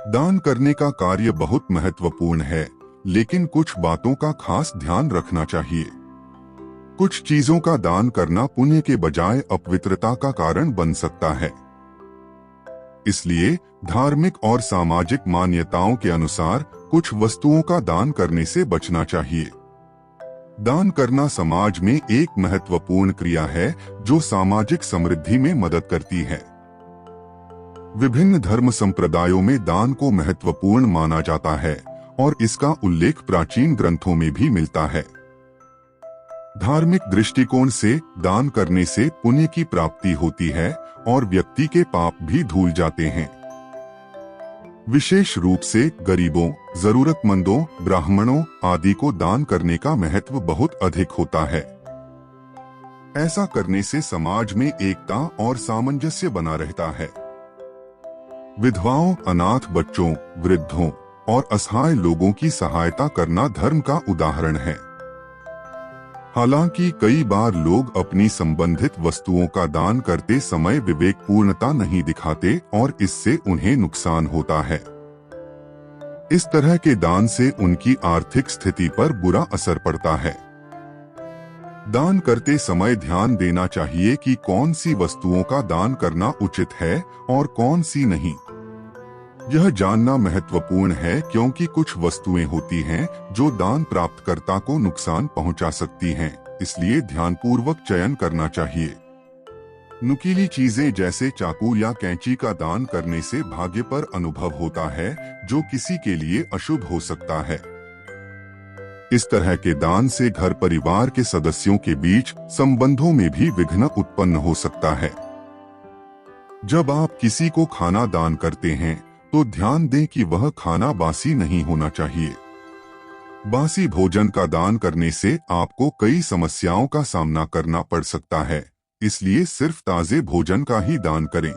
दान करने का कार्य बहुत महत्वपूर्ण है, लेकिन कुछ बातों का खास ध्यान रखना चाहिए। कुछ चीजों का दान करना पुण्य के बजाय अपवित्रता का कारण बन सकता है। इसलिए धार्मिक और सामाजिक मान्यताओं के अनुसार कुछ वस्तुओं का दान करने से बचना चाहिए। दान करना समाज में एक महत्वपूर्ण क्रिया है जो सामाजिक समृद्धि में मदद करती है। विभिन्न धर्म संप्रदायों में दान को महत्वपूर्ण माना जाता है और इसका उल्लेख प्राचीन ग्रंथों में भी मिलता है। धार्मिक दृष्टिकोण से दान करने से पुण्य की प्राप्ति होती है और व्यक्ति के पाप भी धुल जाते हैं। विशेष रूप से गरीबों, जरूरतमंदों, ब्राह्मणों आदि को दान करने का महत्व बहुत अधिक होता है। ऐसा करने से समाज में एकता और सामंजस्य बना रहता है। विधवाओं, अनाथ बच्चों, वृद्धों और असहाय लोगों की सहायता करना धर्म का उदाहरण है। हालांकि कई बार लोग अपनी संबंधित वस्तुओं का दान करते समय विवेकपूर्णता नहीं दिखाते और इससे उन्हें नुकसान होता है। इस तरह के दान से उनकी आर्थिक स्थिति पर बुरा असर पड़ता है। दान करते समय ध्यान देना चाहिए कि कौन सी वस्तुओं का दान करना उचित है और कौन सी नहीं। यह जानना महत्वपूर्ण है क्योंकि कुछ वस्तुएं होती हैं जो दान प्राप्तकर्ता को नुकसान पहुंचा सकती हैं, इसलिए ध्यानपूर्वक चयन करना चाहिए। नुकीली चीजें जैसे चाकू या कैंची का दान करने से भाग्य पर अनुभव होता है जो किसी के लिए अशुभ हो सकता है। इस तरह के दान से घर परिवार के सदस्यों के बीच संबंधों में भी विघ्न उत्पन्न हो सकता है। जब आप किसी को खाना दान करते हैं तो ध्यान दें कि वह खाना बासी नहीं होना चाहिए। बासी भोजन का दान करने से आपको कई समस्याओं का सामना करना पड़ सकता है, इसलिए सिर्फ ताजे भोजन का ही दान करें।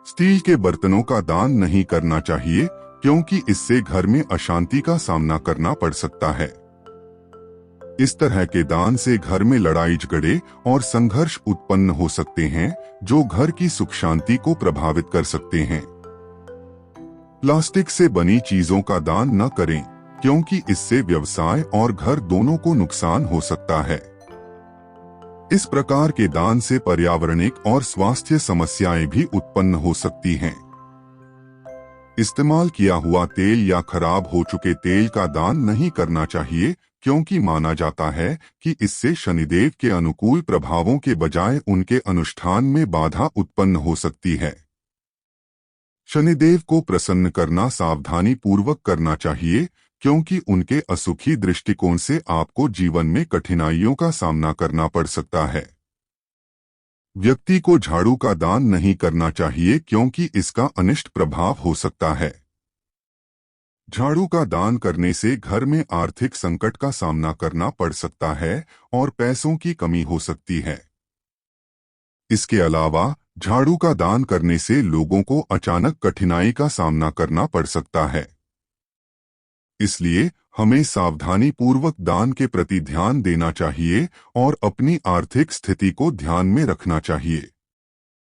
स्टील के बर्तनों का दान नहीं करना चाहिए क्योंकि इससे घर में अशांति का सामना करना पड़ सकता है। इस तरह के दान से घर में लड़ाई झगड़े और संघर्ष उत्पन्न हो सकते हैं जो घर की सुख शांति को प्रभावित कर सकते हैं। प्लास्टिक से बनी चीजों का दान न करें क्योंकि इससे व्यवसाय और घर दोनों को नुकसान हो सकता है। इस प्रकार के दान से पर्यावरणिक और स्वास्थ्य समस्याएं भी उत्पन्न हो सकती हैं। इस्तेमाल किया हुआ तेल या खराब हो चुके तेल का दान नहीं करना चाहिए क्योंकि माना जाता है कि इससे शनिदेव के अनुकूल प्रभावों के बजाय उनके अनुष्ठान में बाधा उत्पन्न हो सकती है। शनिदेव को प्रसन्न करना सावधानी पूर्वक करना चाहिए क्योंकि उनके असुखी दृष्टिकोण से आपको जीवन में कठिनाइयों का सामना करना पड़ सकता है। व्यक्ति को झाड़ू का दान नहीं करना चाहिए क्योंकि इसका अनिष्ट प्रभाव हो सकता है। झाड़ू का दान करने से घर में आर्थिक संकट का सामना करना पड़ सकता है और पैसों की कमी हो सकती है। इसके अलावा झाड़ू का दान करने से लोगों को अचानक कठिनाई का सामना करना पड़ सकता है। इसलिए हमें सावधानी पूर्वक दान के प्रति ध्यान देना चाहिए और अपनी आर्थिक स्थिति को ध्यान में रखना चाहिए।